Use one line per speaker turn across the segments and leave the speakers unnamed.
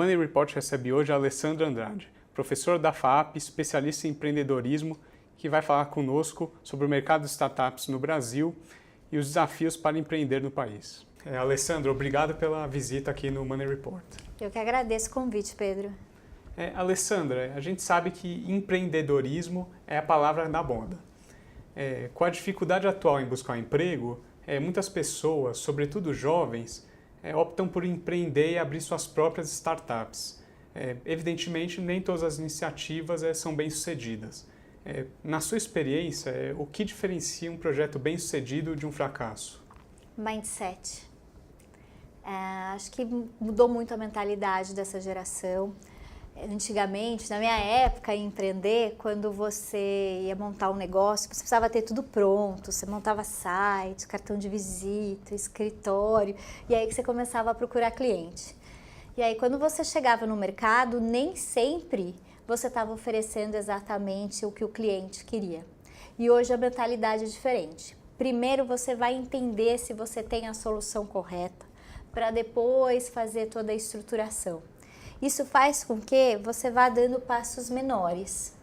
Money Report recebe hoje a Alessandra Andrade, professora da FAAP, especialista em empreendedorismo, que vai falar conosco sobre o mercado de startups no Brasil e os desafios para empreender no país. Alessandra, obrigado pela visita aqui no Money Report.
Eu que agradeço o convite, Pedro.
Alessandra, a gente sabe que empreendedorismo é a palavra da moda. Com a dificuldade atual em buscar um emprego, muitas pessoas, sobretudo jovens, optam por empreender e abrir suas próprias startups. Evidentemente, nem todas as iniciativas são bem-sucedidas. Na sua experiência, o que diferencia um projeto bem-sucedido de um fracasso?
Mindset. Acho que mudou muito a mentalidade dessa geração. Antigamente, na minha época, em empreender, quando você ia montar um negócio, você precisava ter tudo pronto, você montava site, cartão de visita, escritório, e aí que você começava a procurar cliente. E aí quando você chegava no mercado, nem sempre você estava oferecendo exatamente o que o cliente queria. E hoje a mentalidade é diferente. Primeiro você vai entender se você tem a solução correta, para depois fazer toda a estruturação. Isso faz com que você vá dando passos menores.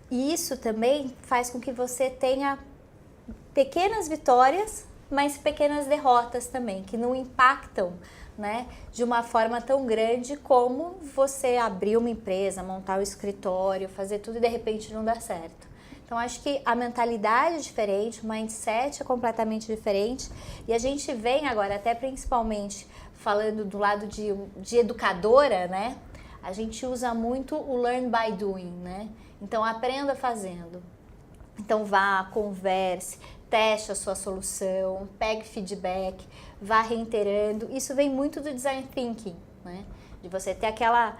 E isso também faz com que você tenha pequenas vitórias, mas pequenas derrotas também, que não impactam, né, de uma forma tão grande como você abrir uma empresa, montar um escritório, fazer tudo e de repente não dar certo. Então acho que a mentalidade é diferente, o mindset é completamente diferente e a gente vem agora até principalmente falando do lado de educadora, né? A gente usa muito o learn by doing, né? Então aprenda fazendo. Então vá, converse, teste a sua solução, pegue feedback, vá reiterando. Isso vem muito do design thinking, né? De você ter aquela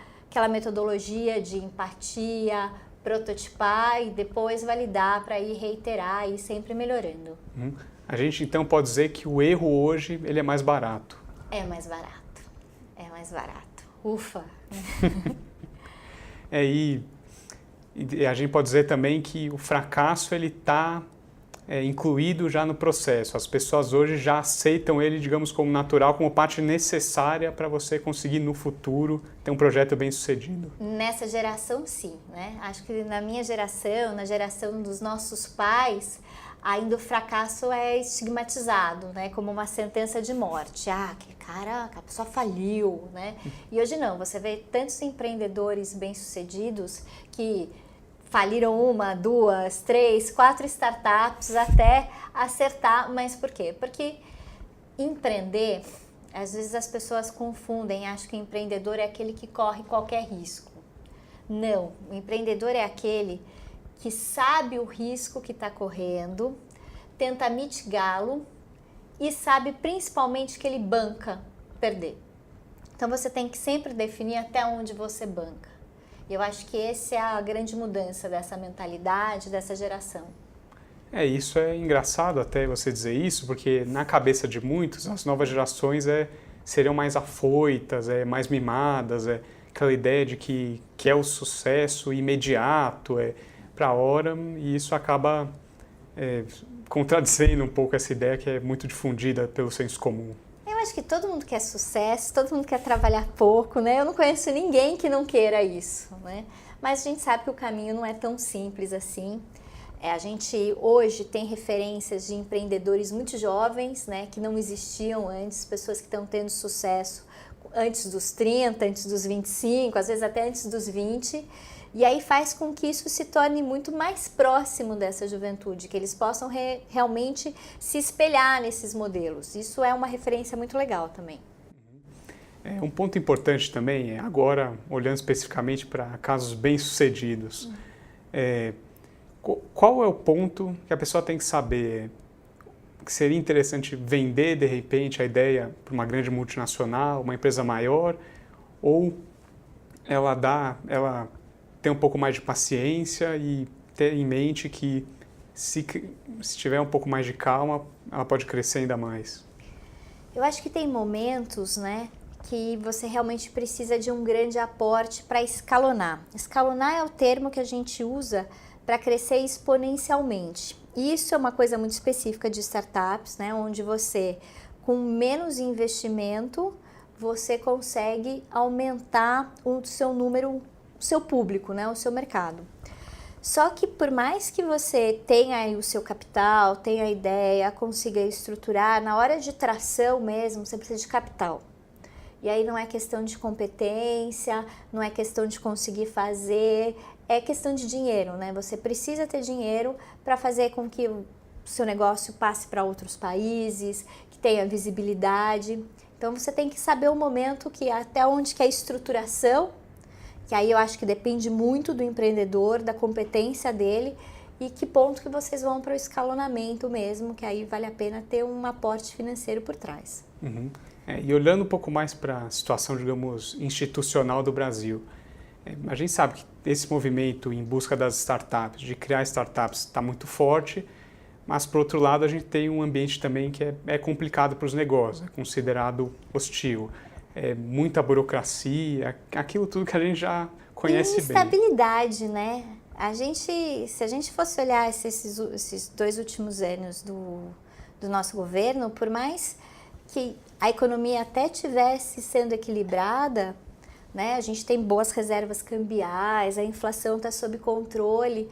metodologia de empatia, prototipar e depois validar para ir reiterar e ir sempre melhorando.
A gente então pode dizer que o erro hoje ele é mais barato.
É mais barato, é mais barato. Ufa!
E a gente pode dizer também que o fracasso ele está incluído já no processo. As pessoas hoje já aceitam ele, digamos, como natural, como parte necessária para você conseguir no futuro ter um projeto bem sucedido.
Nessa geração, sim, né? Acho que na minha geração, na geração dos nossos pais, ainda o fracasso é estigmatizado, né, como uma sentença de morte. Que cara, a pessoa faliu, né? E hoje não, você vê tantos empreendedores bem-sucedidos que faliram 1, 2, 3, 4 startups até acertar. Mas por quê? Porque empreender, às vezes as pessoas confundem, acham que o empreendedor é aquele que corre qualquer risco. Não, o empreendedor é aquele que sabe o risco que está correndo, tenta mitigá-lo e sabe principalmente que ele banca perder. Então você tem que sempre definir até onde você banca. E eu acho que essa é a grande mudança dessa mentalidade, dessa geração.
Isso é engraçado até você dizer isso, porque na cabeça de muitos as novas gerações seriam mais afoitas, mais mimadas, aquela ideia de que é o sucesso imediato, para a hora, e isso acaba contradizendo um pouco essa ideia que é muito difundida pelo senso comum.
Eu acho que todo mundo quer sucesso, todo mundo quer trabalhar pouco, né? Eu não conheço ninguém que não queira isso, né? Mas a gente sabe que o caminho não é tão simples assim. A gente hoje tem referências de empreendedores muito jovens, né? Que não existiam antes, pessoas que estão tendo sucesso antes dos 30, antes dos 25, às vezes até antes dos 20. E aí faz com que isso se torne muito mais próximo dessa juventude, que eles possam realmente se espelhar nesses modelos. Isso é uma referência muito legal também.
Um ponto importante também, agora olhando especificamente para casos bem-sucedidos, qual é o ponto que a pessoa tem que saber que seria interessante vender de repente a ideia para uma grande multinacional, uma empresa maior, ou ela ter um pouco mais de paciência e ter em mente que se tiver um pouco mais de calma, ela pode crescer ainda mais?
Eu acho que tem momentos, né, que você realmente precisa de um grande aporte para escalonar. Escalonar é o termo que a gente usa para crescer exponencialmente. E isso é uma coisa muito específica de startups, né, onde você, com menos investimento, você consegue aumentar o seu número, o seu público, né, o seu mercado. Só que por mais que você tenha aí o seu capital, tenha a ideia, consiga estruturar, na hora de tração mesmo, você precisa de capital. E aí não é questão de competência, não é questão de conseguir fazer, é questão de dinheiro, né? Você precisa ter dinheiro para fazer com que o seu negócio passe para outros países, que tenha visibilidade. Então você tem que saber o momento que até onde que é a estruturação, que aí eu acho que depende muito do empreendedor, da competência dele e que ponto que vocês vão para o escalonamento mesmo, que aí vale a pena ter um aporte financeiro por trás.
Uhum. E olhando um pouco mais para a situação, digamos, institucional do Brasil, a gente sabe que esse movimento em busca das startups, de criar startups, está muito forte, mas, por outro lado, a gente tem um ambiente também que é complicado para os negócios, é considerado hostil. Muita burocracia, aquilo tudo que a gente já conhece bem.
Instabilidade, né? Se a gente fosse olhar esses 2 últimos anos do nosso governo, por mais que a economia até estivesse sendo equilibrada, né? A gente tem boas reservas cambiais, a inflação está sob controle.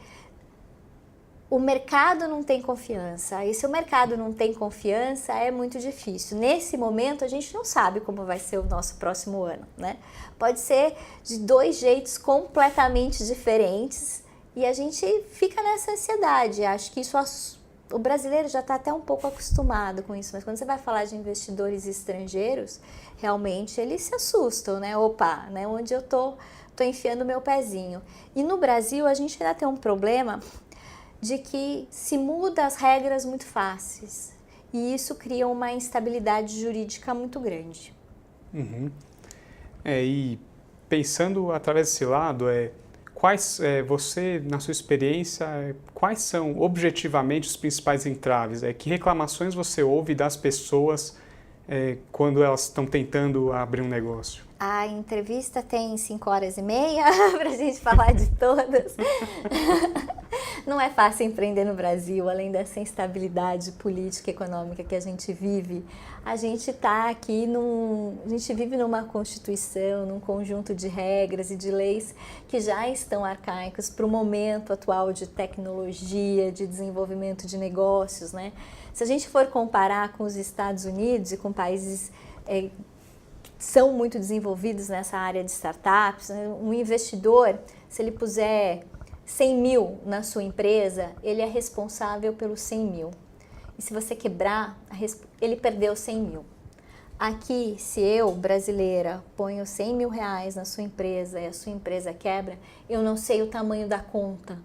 O mercado não tem confiança, e se o mercado não tem confiança, é muito difícil. Nesse momento, a gente não sabe como vai ser o nosso próximo ano, né? Pode ser de 2 jeitos completamente diferentes e a gente fica nessa ansiedade. Acho que isso, o brasileiro já está até um pouco acostumado com isso, mas quando você vai falar de investidores estrangeiros, realmente eles se assustam, né? Opa, né? Onde eu tô enfiando meu pezinho. E no Brasil, a gente ainda tem um problema de que se muda as regras muito fáceis e isso cria uma instabilidade jurídica muito grande.
Uhum. E pensando através desse lado, você, na sua experiência, quais são objetivamente os principais entraves? Que reclamações você ouve das pessoas quando elas estão tentando abrir um negócio?
A entrevista tem 5h30 para a gente falar de todas. Não é fácil empreender no Brasil, além dessa instabilidade política e econômica que a gente vive. A gente está aqui a gente vive numa Constituição, num conjunto de regras e de leis que já estão arcaicos para o momento atual de tecnologia, de desenvolvimento de negócios, né? Se a gente for comparar com os Estados Unidos e com países que são muito desenvolvidos nessa área de startups, né? Um investidor, se ele puser 100 mil na sua empresa, ele é responsável pelos 100 mil. E se você quebrar, ele perdeu 100 mil. Aqui, se eu, brasileira, ponho 100 mil reais na sua empresa e a sua empresa quebra, eu não sei o tamanho da conta.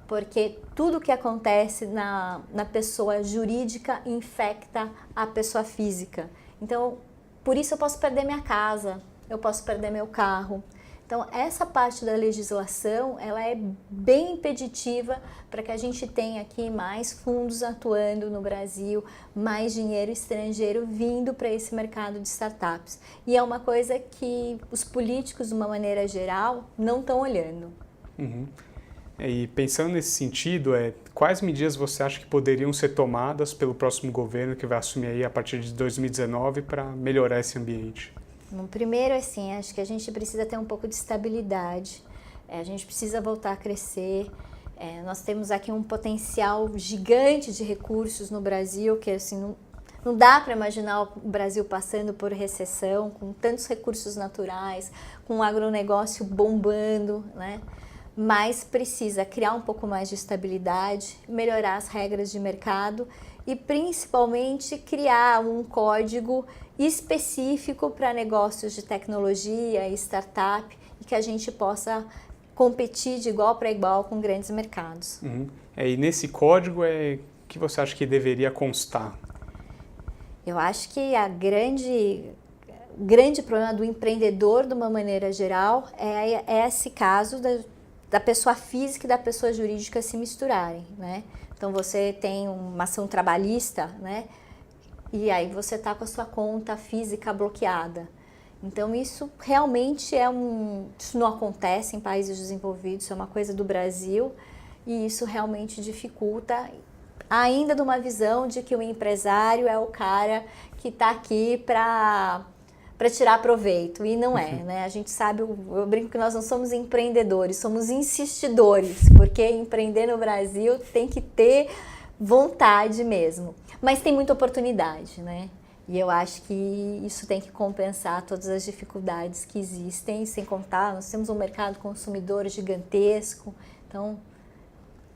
Porque tudo que acontece na pessoa jurídica infecta a pessoa física. Então, por isso eu posso perder minha casa, eu posso perder meu carro. Então, essa parte da legislação, ela é bem impeditiva para que a gente tenha aqui mais fundos atuando no Brasil, mais dinheiro estrangeiro vindo para esse mercado de startups. E é uma coisa que os políticos, de uma maneira geral, não estão olhando.
Uhum. E pensando nesse sentido, quais medidas você acha que poderiam ser tomadas pelo próximo governo que vai assumir aí a partir de 2019 para melhorar esse ambiente?
Bom, primeiro, assim, acho que a gente precisa ter um pouco de estabilidade, a gente precisa voltar a crescer. Nós temos aqui um potencial gigante de recursos no Brasil, que assim, não dá para imaginar o Brasil passando por recessão, com tantos recursos naturais, com o agronegócio bombando, né? Mas precisa criar um pouco mais de estabilidade, melhorar as regras de mercado e principalmente criar um código específico para negócios de tecnologia e startup e que a gente possa competir de igual para igual com grandes mercados.
Uhum. E nesse código, que você acha que deveria constar?
Eu acho que o grande problema do empreendedor, de uma maneira geral, é esse caso da pessoa física e da pessoa jurídica se misturarem, né? Então você tem uma ação trabalhista, né? E aí você está com a sua conta física bloqueada. Então isso realmente isso não acontece em países desenvolvidos, isso é uma coisa do Brasil e isso realmente dificulta, ainda de uma visão de que o empresário é o cara que está aqui para para tirar proveito, e não é, né? A gente sabe, eu brinco que nós não somos empreendedores, somos insistidores, porque empreender no Brasil tem que ter vontade mesmo, mas tem muita oportunidade, né? E eu acho que isso tem que compensar todas as dificuldades que existem, sem contar, nós temos um mercado consumidor gigantesco, então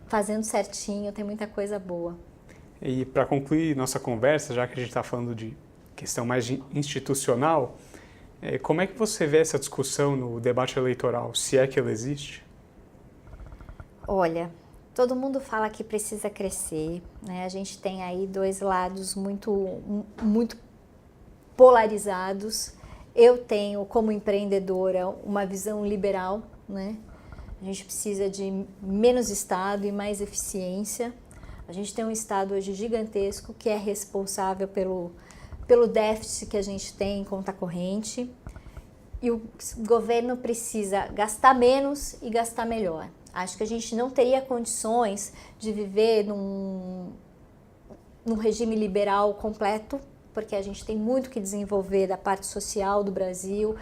fazendo certinho tem muita coisa boa.
E para concluir nossa conversa, já que a gente está falando de questão mais institucional, como é que você vê essa discussão no debate eleitoral, se é que ela existe?
Olha, todo mundo fala que precisa crescer, né? A gente tem aí dois lados muito polarizados. Eu tenho, como empreendedora, uma visão liberal, né? A gente precisa de menos Estado e mais eficiência. A gente tem um Estado hoje gigantesco que é responsável pelo déficit que a gente tem em conta corrente. E o governo precisa gastar menos e gastar melhor. Acho que a gente não teria condições de viver num regime liberal completo, porque a gente tem muito que desenvolver da parte social do Brasil,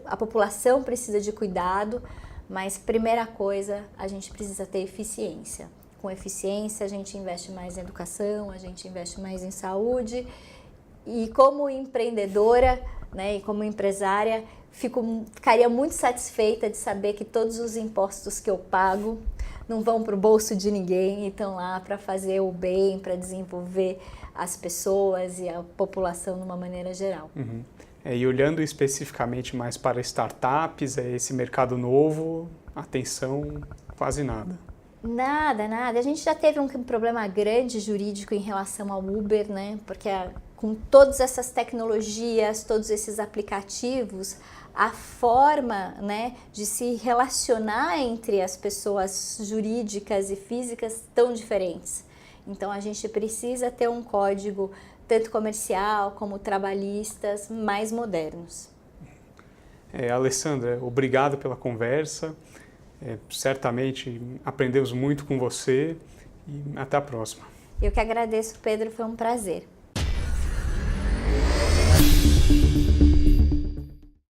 a população precisa de cuidado, mas primeira coisa, a gente precisa ter eficiência. Com eficiência a gente investe mais em educação, a gente investe mais em saúde, e como empreendedora, né, e como empresária, ficaria muito satisfeita de saber que todos os impostos que eu pago não vão para o bolso de ninguém e estão lá para fazer o bem, para desenvolver as pessoas e a população de uma maneira geral.
Uhum. E olhando especificamente mais para startups, esse mercado novo, atenção, quase nada.
Nada. A gente já teve um problema grande jurídico em relação ao Uber, né? Porque com todas essas tecnologias, todos esses aplicativos, a forma, né, de se relacionar entre as pessoas jurídicas e físicas tão diferentes. Então a gente precisa ter um código tanto comercial como trabalhistas mais modernos.
Alessandra, obrigado pela conversa. Certamente aprendemos muito com você e até a próxima.
Eu que agradeço, Pedro, foi um prazer.